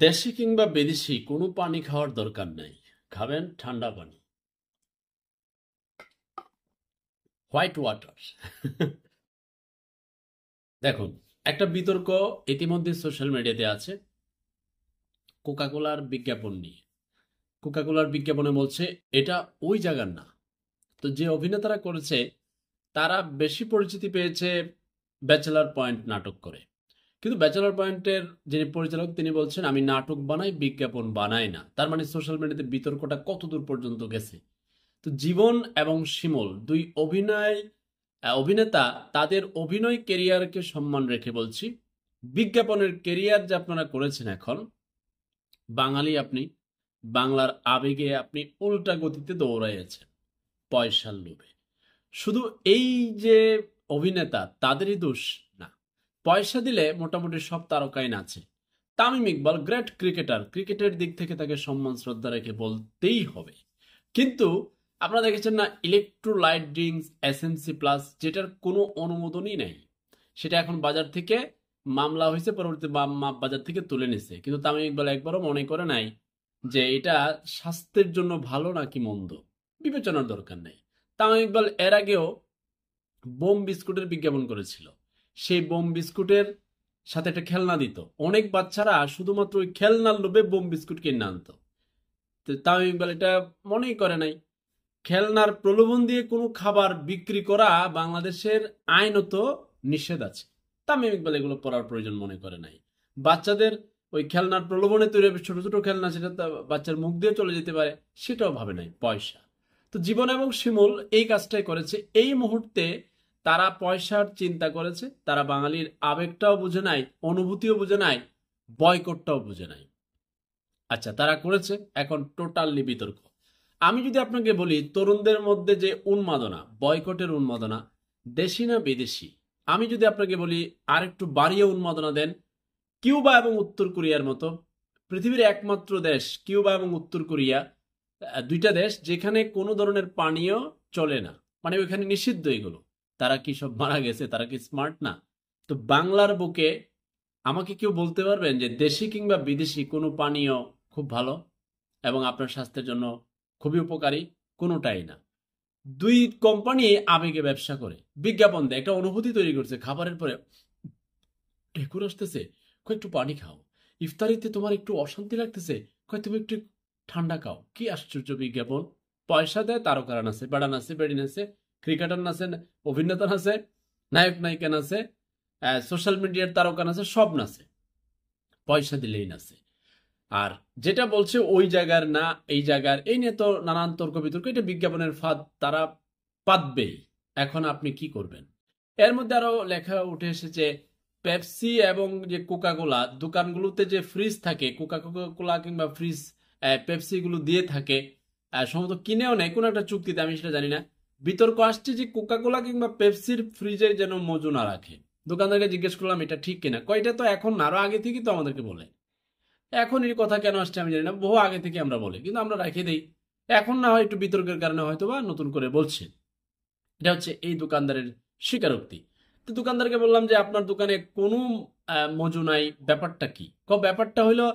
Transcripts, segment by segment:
দেশি কিংবা বিদেশি কোনো পানি খাওয়ার দরকার নাই। খাবেন ঠান্ডা পানি, হোয়াইট ওয়াটার। দেখুন, একটা বিতর্ক ইতিমধ্যে সোশ্যাল মিডিয়াতে আছে কোকাকোলার বিজ্ঞাপন নিয়ে। কোকাকোলার বিজ্ঞাপনে বলছে এটা ওই জায়গার না। তো যে অভিনেতারা করেছে তারা বেশি পরিচিতি পেয়েছে ব্যাচেলার পয়েন্ট নাটক করে। কিন্তু ব্যাচেলর পয়েন্টের যিনি পরিচালক তিনি বলছেন আমি নাটক বানাই, বিজ্ঞাপন বানাই না। তার মানে সোশ্যাল মিডিয়াতে বিতর্কটা কত দূর পর্যন্ত গেছে। তো জীবন এবং শিমুল দুই অভিনেতা তাদের অভিনয় কেরিয়ারকে সম্মান রেখে বলছি, বিজ্ঞাপনের কেরিয়ার যে আপনারা করেছেন এখন, বাঙালি আপনি, বাংলার আবেগে আপনি উল্টা গতিতে দৌড়াইয়াছেন পয়সার লোভে। শুধু এই যে অভিনেতা তাদেরই দোষ না, পয়সা দিলে মোটামুটি সব তারকাই নাচে। তামিম ইকবাল গ্রেট ক্রিকেটার, ক্রিকেটের দিক থেকে তাকে সম্মান শ্রদ্ধা রেখে বলতেই হবে। কিন্তু আপনারা দেখেছেন না ইলেকট্রোলাইট ড্রিঙ্কস এসএমসি প্লাস, যেটার কোনো অনুমোদনই নেই, সেটা এখন বাজার থেকে মামলা হয়েছে, পরবর্তী বাজার থেকে তুলে নিছে। কিন্তু তামিম ইকবাল একবারও মনে করে নাই যে এটা স্বাস্থ্যের জন্য ভালো নাকি মন্দ, বিবেচনার দরকার নেই। তামিম ইকবাল এর আগেও বোম বিস্কুটের বিজ্ঞাপন করেছিল। সেই বোম বিস্কুটের সাথে একটা খেলনা দিত, অনেক বাচ্চারা শুধুমাত্র ওই খেলনার লোভে বোম বিস্কুট কিনে আনতো। তো তামিম ইকবাল এটা মনেই করে নাই। খেলনার প্রলোভন দিয়ে কোনো খাবার বিক্রি করা বাংলাদেশের আইনত নিষেধ আছে। তামিম ইকবাল এগুলো পড়ার প্রয়োজন মনে করে নাই। বাচ্চাদের ওই খেলনার প্রলোভনে তৈরি ছোট ছোট খেলনা, সেটা বাচ্চার মুখ দিয়ে চলে যেতে পারে, সেটাও ভাবে নাই, পয়সা। তো জীবন এবং শিমুল এই কাজটাই করেছে। এই মুহূর্তে তারা পয়সার চিন্তা করেছে, তারা বাঙালির আবেগটাও বুঝে নাই, অনুভূতিও বুঝে নাই, বয়কটটাও বুঝে নাই। আচ্ছা, তারা করেছে, এখন টোটালি বিতর্ক। আমি যদি আপনাকে বলি তরুণদের মধ্যে যে উন্মাদনা, বয়কটের উন্মাদনা, দেশি না বিদেশি, আমি যদি আপনাকে বলি আর একটু বাড়িয়ে উন্মাদনা দেন, কিউবা এবং উত্তর কোরিয়ার মতো পৃথিবীর একমাত্র দেশ কিউবা এবং উত্তর কোরিয়া, দুইটা দেশ যেখানে কোনো ধরনের পানীয় চলে না, মানে ওইখানে নিষিদ্ধ এগুলো। তারা কি সব মারা গেছে? তারা কি স্মার্ট না? তো বাংলার বুকে আমাকে কেউ বলতে পারবেন যে দেশি কিংবা বিদেশি কোনো পানীয় খুব ভালো এবং আপনার স্বাস্থ্যের জন্য খুবই উপকারী? কোনোটাই না। দুই কোম্পানি আবেগে ব্যবসা করে, বিজ্ঞাপন দেয়, একটা অনুভূতি তৈরি করছে। খাবারের পরে ঢেকুর আসতেছে, কয় একটু পানি খাও। ইফতারিতে তোমার একটু অশান্তি লাগতেছে, কয় তুমি একটু ঠান্ডা খাও। কি আশ্চর্য বিজ্ঞাপন! পয়সা দেয়, তারকারা নাচে, বেড়া নাচে, বেড়ি নাচে, ক্রিকেটার নাচে, অভিনেতা নাচে, নায়ক নায়িকা নাচে, সোশ্যাল মিডিয়ার তারকা নাচে, সব নাচে, পয়সা দিলেই নাচে। আর যেটা বলছে ওই জায়গার না এই জায়গার, এই নিয়ে তো নানান তর্ক বিতর্ক, এটা বিজ্ঞাপনের ফাঁদ, তারা পাতবেই। এখন আপনি কি করবেন? এর মধ্যে আরো লেখা উঠে এসেছে পেপসি এবং যে কোকা কোলা দোকানগুলোতে যে ফ্রিজ থাকে, কোকা কোলা কিংবা ফ্রিজ পেপসি গুলো দিয়ে থাকে, সম্ভবত কিনেও নেয় কোনো একটা চুক্তিতে, আমি সেটা জানি না। বিতর্ক আসছে যে কোকা কোলা কিংবা পেপসির ফ্রিজে যেন মজু না রাখে। দোকানদারকে জিজ্ঞেস করলাম এটা ঠিক কিনা, কয়টা তো এখন না, আরো আগে থেকেই তো আমাদেরকে বলে। এখন এই কথা কেন আসছে আমি জানি না, বহু আগে থেকে আমরা বলি, কিন্তু আমরা রেখে দিই। এখন না হয় একটু বিতর্কের কারণে হয়তো বা নতুন করে বলছে। এটা হচ্ছে এই দোকানদারের স্বীকারোক্তি। তো দোকানদারকে বললাম যে আপনার দোকানে কোনো মজু নাই, ব্যাপারটা কি? ব্যাপারটা হইলো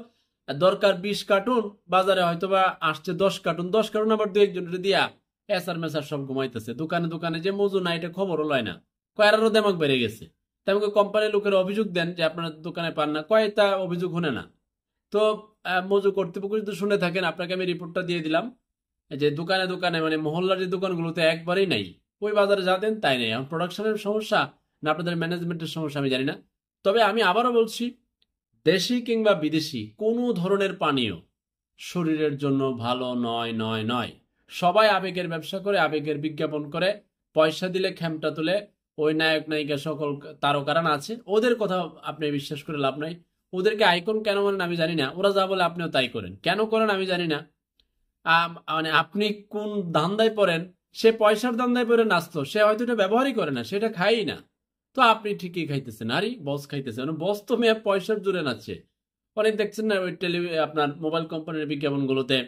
দরকার 20 কার্টুন, বাজারে হয়তো বা আসছে 10 কার্টুন, 10 কার্টুন আবার দু একজনের দিয়া এসার মেসার সব ঘুমাইতেছে। দোকানে দোকানে যে মজু নাই এটা খবরও লয় না, কয়েরও দেমাগ বেড়ে গেছে। তাই আমাকে কোম্পানির লোকের অভিযোগ দেন যে আপনার দোকানে পান না, কয় তা অভিযোগ শুনে না। তো মজু কর্তৃপক্ষ যদি শুনে থাকেন, আপনাকে আমি রিপোর্টটা দিয়ে দিলাম যে দোকানে দোকানে মানে মহল্লার যে দোকানগুলোতে একবারেই নাই, ওই বাজারে যা দেন তাই নেই। এখন প্রোডাকশনের সমস্যা না আপনাদের ম্যানেজমেন্টের সমস্যা আমি জানি না। তবে আমি আবারও বলছি, দেশি কিংবা বিদেশি কোনো ধরনের পানীয় শরীরের জন্য ভালো নয় নয় নয়। সবাই আবেগের ব্যবসা করে, আবেগের বিজ্ঞাপন করে, পয়সা দিলে খেমটা তুলে। ওই নায়ক নায়িকা সকল তারকারা আছে, ওদের কথা আপনি বিশ্বাস করে লাভ নাই। ওদেরকে আইকন কেন মানেন আমি জানি না, ওরা যা বলে আপনিও তাই করেন, কেন করেন আমি জানি না। মানে আপনি কোন ধান্দায় পড়েন? সে পয়সার ধান্দায় পড়ে নাচতো, সে হয়তো এটা ব্যবহারই করে না, সেটা খাই না। তো আপনি ঠিকই খাইতেছেন, আরে বস খাইতেছে, মানে বস তো মেয়ে পয়সার জোরে নাচছে। অনেক দেখছেন না ওই আপনার মোবাইল কোম্পানির বিজ্ঞাপনগুলোতে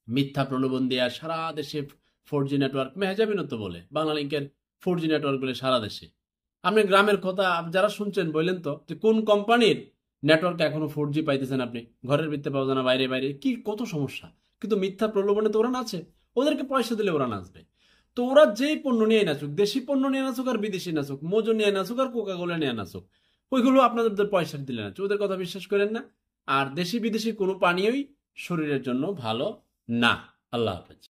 মিথ্যা প্রলোভন দেওয়া, সারা দেশে 4G নেটওয়ার্ক, মেহজাবিন তো বলে বাংলালিংকের 4G নেটওয়ার্ক বলে সারা দেশে। আপনি গ্রামের কথা যারা শুনছেন বললেন তো যে কোন কোম্পানির নেটওয়ার্ক এখনো 4G পাইতেছেন আপনি, ঘরের ভিতরে পাওয়া যায় না, বাইরে বাইরে কি কত সমস্যা। কিন্তু মিথ্যা প্রলোভনে তো ওরা নাচে, ওদেরকে পয়সা দিলে ওরা নাচবে। তো ওরা যেই পণ্য নিয়ে নাচুক, দেশি পণ্য নিয়ে নাচুক আর বিদেশি নাচুক, মোজো নিয়ে নাচুক আর কোকা কোলা নিয়ে নাচুক, ওইগুলো আপনাদের পয়সা দিলে নাচুক, ওদের কথা বিশ্বাস করেন না। আর দেশি বিদেশি কোনো পানীয়ই শরীরের জন্য ভালো না। আল্লাহ হাফেজ।